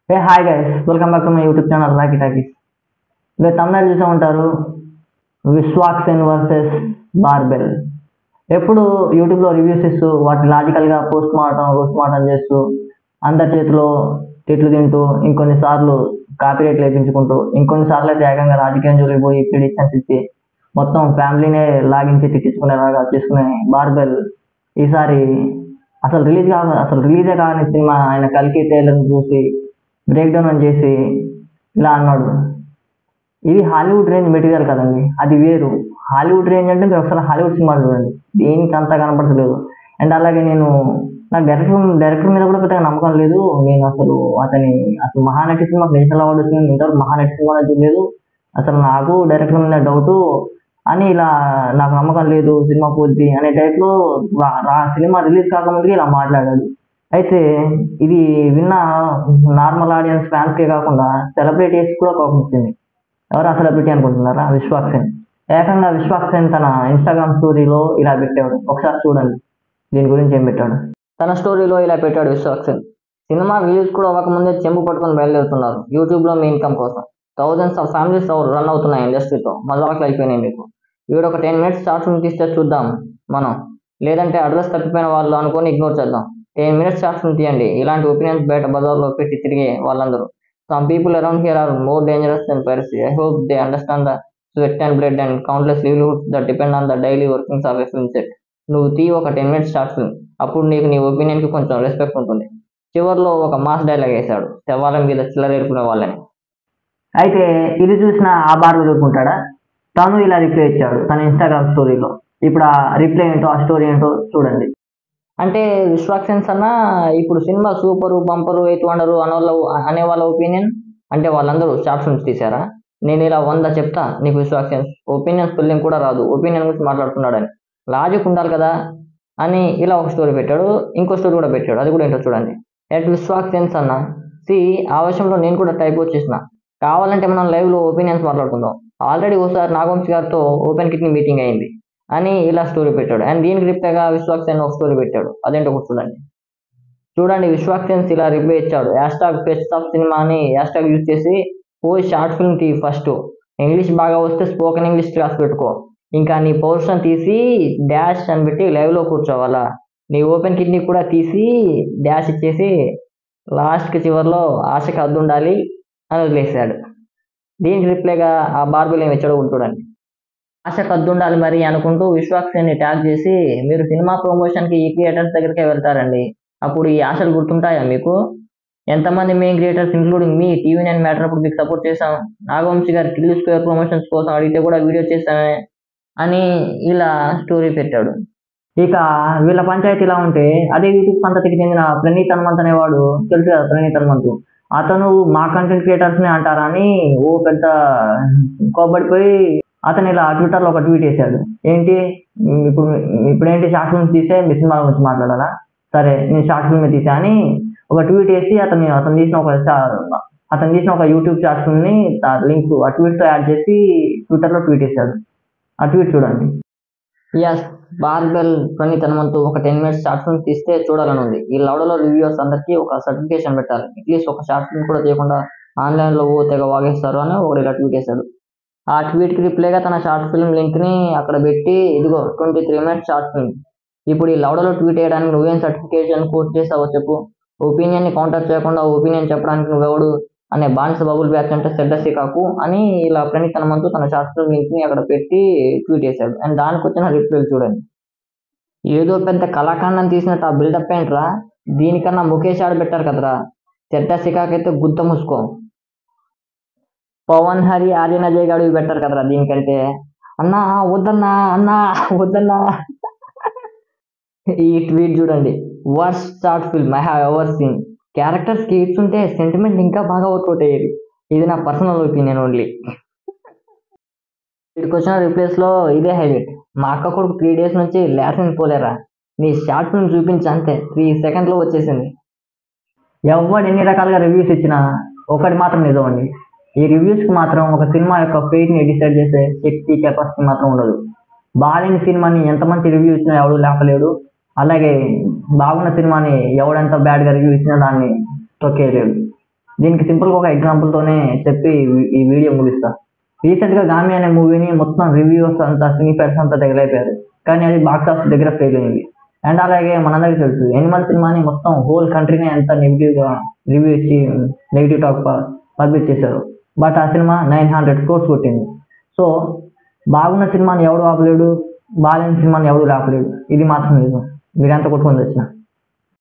Hey hi guys, welcome back to my YouTube channel Rocky talkies. మీరు తమిళ చూసే ఉంటారు, విశ్వాక్సేన్ versus barbell. ఎప్పుడు యూట్యూబ్లో రివ్యూస్ ఇస్తూ వాటి లాజికల్గా పోస్ట్ మార్టం చేస్తూ అందరి చేతిలో తిట్లు తింటూ ఇంకొన్నిసార్లు కాపీరైట్ లేపించుకుంటూ ఇంకొన్నిసార్లు అయితే ఏకంగా రాజకీయం జోలికి పోయి ప్రిడిక్షన్స్ ఇచ్చి మొత్తం ఫ్యామిలీనే లాగించి తిట్టించుకునేలాగా చేసుకునే బార్బెల్ ఈసారి అసలు రిలీజే కాని సినిమా ఆయన కల్కి ట్రైలర్ని చూసి బ్రేక్ డౌన్ అని చేసి ఇలా అన్నాడు, ఇది హాలీవుడ్ రేంజ్ మెటీరియల్ కదండి, అది వేరు. హాలీవుడ్ రేంజ్ అంటే మీరు ఒకసారి హాలీవుడ్ సినిమా చూడండి, దేనికి అంతా కనపడలేదు. అండ్ అలాగే నాకు డైరెక్టర్ మీద కూడా పెద్దగా నమ్మకం లేదు. నేను అసలు మహానటి సినిమాకి నేషనల్ అవార్డు వచ్చింది, ఇంతవరకు మహానటి సినిమా చూడలేదు. అసలు నాకు డైరెక్టర్ మీద డౌట్ అని ఇలా నాకు నమ్మకం లేదు సినిమా పోద్ది అనే టైప్లో సినిమా రిలీజ్ కాకముందుకే ఇలా మాట్లాడాడు. అయితే ఇది విన్న నార్మల్ ఆడియన్స్ ఫ్యాన్స్కే కాకుండా సెలబ్రిటీస్ కూడా కోపం వచ్చింది. ఎవరు ఆ సెలబ్రిటీ అనుకుంటున్నారా? విశ్వాక్సేన్. ఏకంగా విశ్వాక్సేన్ తన ఇన్స్టాగ్రామ్ స్టోరీలో ఇలా పెట్టాడు, ఒకసారి చూడండి దీని గురించి ఏం పెట్టాడు. తన స్టోరీలో ఇలా పెట్టాడు విశ్వాక్సేన్, సినిమా రిలీజ్ కూడా అవ్వకముందే చెంబు పట్టుకొని బయలుదేరుతున్నారు యూట్యూబ్లో మీ ఇన్కమ్ కోసం. థౌజండ్స్ ఆఫ్ ఫ్యామిలీస్ రన్ అవుతున్నాయి ఇండస్ట్రీతో, మజాకులు అయిపోయినాయి మీకు. వీడు ఒక 10 minutes షార్ట్ ఫిల్మ్ తీస్తే చూద్దాం మనం, లేదంటే అడ్రస్ తప్పిపోయిన వాళ్ళు అనుకొని ఇగ్నోర్ చేద్దాం. 10 minutes షార్ట్ ఫిల్మ్ తీయండి. ఇలాంటి ఒపీనియన్స్ బయట బజార్లో పెట్టి తిరిగే వాళ్ళందరూ. Some people around here are more dangerous then piracy. I hope they understand the sweat and blood and countless livelihoods that depend on the daily workings of a film set. నువ్వు ఒక 10 minutes short film, అప్పుడు నీకు నీ ఒపీనియన్కి కొంచెం respect ఉంటుంది. చివరిలో ఒక mass dialogue వేశాడు, శవాల మీద చిల్లరేరుకునే వాళ్ళని. అయితే ఇది చూసిన ఆ బార్బెల్ ఊరుకుంటాడా? తను ఇలా రిప్లై ఇచ్చాడు తన ఇన్స్టాగ్రామ్ స్టోరీలో. ఇప్పుడు ఆ రిప్లై ఏంటో, ఆ స్టోరీ ఏంటో చూడండి. అంటే విశ్వాక్సేన్స్ అన్న, ఇప్పుడు సినిమా సూపరు బంపరు 8 వండరు అనే వాళ్ళ ఒపీనియన్ అంటే వాళ్ళందరూ షార్ట్ ఫిల్మ్స్ తీశారా? నేను ఇలా 100 చెప్తా నీకు విశ్వాక్సేన్స్ ఒపీనియన్ స్పెల్లింగ్ కూడా రాదు, ఒపీనియన్ గురించి మాట్లాడుతున్నాడని. లాజిక్ ఉండాలి కదా అని ఇలా ఒక స్టోరీ పెట్టాడు. ఇంకో స్టోరీ కూడా పెట్టాడు, అది కూడా ఏంటో చూడండి. ఎట్ విశ్వాక్సేన్స్ అన్న, ఆ విషయంలో నేను కూడా టైప్ వచ్చేసిన. కావాలంటే మనం లైవ్లో ఒపీనియన్స్ మాట్లాడుకుందాం. ఆల్రెడీ ఒకసారి నాగవంశి గారితో ఓపెన్ కిడ్నీ మీటింగ్ అయింది అని ఇలా స్టోరీ పెట్టాడు. అండ్ దీనికి రిప్లైగా విశ్వాక్సేన్ ఒక స్టోరీ పెట్టాడు, అదేంటో చూడండి. విశ్వాక్సేన్స్ ఇలా రిప్లై ఇచ్చాడు, #ఫెస్ట్ ఆఫ్ సినిమా అని #, యూజ్ చేసి పోయి షార్ట్ ఫిల్మ్ తీ ఫస్ట్. ఇంగ్లీష్ బాగా వస్తే స్పోకెన్ ఇంగ్లీష్ క్లాస్ పెట్టుకో. ఇంకా నీ పౌరుషం తీసి డాష్ అని పెట్టి లైవ్లో కూర్చోవాలా? నీ ఓపెన్ కిడ్నీ కూడా తీసి డాష్ ఇచ్చేసి లాస్ట్కి చివరిలో ఆశకి హద్దు ఉండాలి అని వదిలేశాడు. దీనికి రిప్లైగా ఆ బార్బెల్ ఏమి ఇచ్చాడో చూడండి. ఆశ కద్దుండాలి మరి అనుకుంటూ విశ్వాక్సేన్ని ట్యాగ్ చేసి, మీరు సినిమా ప్రమోషన్కి ఈ క్రియేటర్స్ దగ్గరికే వెళ్తారండి, అప్పుడు ఈ ఆశలు గుర్తుంటాయా మీకు? ఎంతమంది మెయిన్ క్రియేటర్స్ ఇంక్లూడింగ్ మీ TV9 మ్యాటర్ అప్పుడు మీకు సపోర్ట్ చేశాం. నాగవంశి గారు కిల్లు స్క్వేర్ ప్రమోషన్స్ కోసం అడిగితే కూడా వీడియో చేశామే అని ఇలా స్టోరీ పెట్టాడు. ఇక వీళ్ళ పంచాయతీ ఇలా ఉంటే, అదే యూట్యూబ్ సంతతికి చెందిన ప్రణీత్ హనుమంత్ అనేవాడు, తెలుసు కదా ప్రణీత్ హనుమంత్, అతను మా కంటెంట్ క్రియేటర్స్ని అంటారా అని ఓ పెద్ద కోబడిపోయి అతను ఇలా ట్విట్టర్లో ఒక ట్వీట్ వేశాడు. ఏంటి ఇప్పుడేంటి షార్ట్ ఫిల్మ్స్ తీసే మీ సినిమాల గురించి మాట్లాడాలా? సరే నేను షార్ట్ ఫిల్మ్ తీసా అని ఒక ట్వీట్ వేసి అతను తీసిన ఒక యూట్యూబ్ షార్ట్ ఫిల్మ్ని లింక్ ఆ ట్వీట్తో యాడ్ చేసి ట్విట్టర్లో ట్వీట్ వేశాడు. ఆ ట్వీట్ చూడండి. ఎస్, బార్బెల్ ప్రణీత్ హనుమంత్ ఒక 10 minutes షార్ట్ ఫిల్మ్ తీస్తే చూడాలని ఉంది. ఈ లౌడలో రివ్యూవర్స్ అందరికీ ఒక సర్టిఫికేషన్ పెట్టాలి, అట్లీస్ట్ ఒక షార్ట్ ఫిల్మ్ కూడా చేయకుండా ఆన్లైన్లో తెగ వాగేస్తారు అని ఒకటి ఇలా ట్వీట్ వేశాడు. ఆ ట్వీట్కి రిప్లైగా తన షార్ట్ ఫిల్మ్ లింక్ని అక్కడ పెట్టి, ఇదిగో 23 minutes షార్ట్ ఫిల్మ్. ఇప్పుడు ఈ లౌడలో ట్వీట్ చేయడానికి నువ్వేం సర్టిఫికేషన్ కోర్స్ చేసావో చెప్పు. ఒపీనియన్ని కౌంటర్ చేయకుండా ఒపీనియన్ చెప్పడానికి నువ్వెవడు అనే బానిస బబుల్ బ్యాచ్ అంటే సెడ్డసి కాకు అని ఇలా ప్రణీత్ హనుమంత్ తన షార్ట్ ఫిల్మ్ లింక్ని అక్కడ పెట్టి ట్వీట్ చేశాడు. అండ్ దానికి వచ్చిన రిప్లై చూడండి. ఏదో పెద్ద కళాఖండం తీసినట్టు ఆ బిల్డప్ ఏంట్రా, దీనికన్నా ముఖేష్ ఆడ పెట్టారు కదరా, సెడ్డసి కాకైతే గుత్త మూసుకో. పవన్ హరి ఆర్యన్ అజయ్ గారు పెట్టారు కదరా దీనికంటే. అన్నా వద్దన్నా. ఈ ట్వీట్ చూడండి. Worst short film I have ever seen. క్యారెక్టర్స్కి హిట్స్ ఉంటే సెంటిమెంట్ ఇంకా బాగా వర్కౌట్ అయ్యేది. ఇది నా పర్సనల్ ఒపీనియన్ ఓన్లీ. వీటికి వచ్చిన రిప్లేస్లో ఇదే హైలైట్. మా అక్క కొడుకు 3 days నుంచి ల్యాసెన్ పోలేరా, నీ షార్ట్ ఫిల్మ్ చూపించి అంతే 3 seconds వచ్చేసింది. ఎవరు ఎన్ని రకాలుగా రివ్యూస్ ఇచ్చినా ఒకటి మాత్రం నిజం అండి, ఈ రివ్యూస్కి మాత్రం ఒక సినిమా యొక్క ఫేట్ని డిసైడ్ చేసే శక్తి, కెపాసిటీ మాత్రం ఉండదు. బాగాలేని సినిమాని ఎంతమంది రివ్యూ ఇచ్చినా ఎవడు లేపలేడు, అలాగే బాగున్న సినిమాని ఎవడెంత బ్యాడ్గా రివ్యూ ఇచ్చినా దాన్ని తొక్కేయలేడు. దీనికి సింపుల్గా ఒక ఎగ్జాంపుల్తోనే చెప్పి ఈ వీడియో ముగిస్తా. రీసెంట్గా గామి అనే మూవీని మొత్తం రివ్యూస్ అంతా సినీ ఫ్యాన్స్ అంతా తగిలైపోయారు, కానీ అది బాక్స్ ఆఫీస్ దగ్గర ఫెయిల్ అయింది. అండ్ అలాగే మనందరికీ తెలుసు ఎనిమల్ సినిమాని మొత్తం హోల్ కంట్రీనే ఎంత నెగిటివ్గా రివ్యూ ఇచ్చి నెగిటివ్ టాక్ పబ్లిష్ చేశారు. బట్ ఆ సినిమా 900 crores కొట్టింది. సో బాగున్న సినిమాని ఎవడు ఆపలేడు, బాగాలేని సినిమాని ఎవడు ఆపలేడు, ఇది మాత్రం నిజం. మీరెంత కొట్టుకొని వచ్చినా.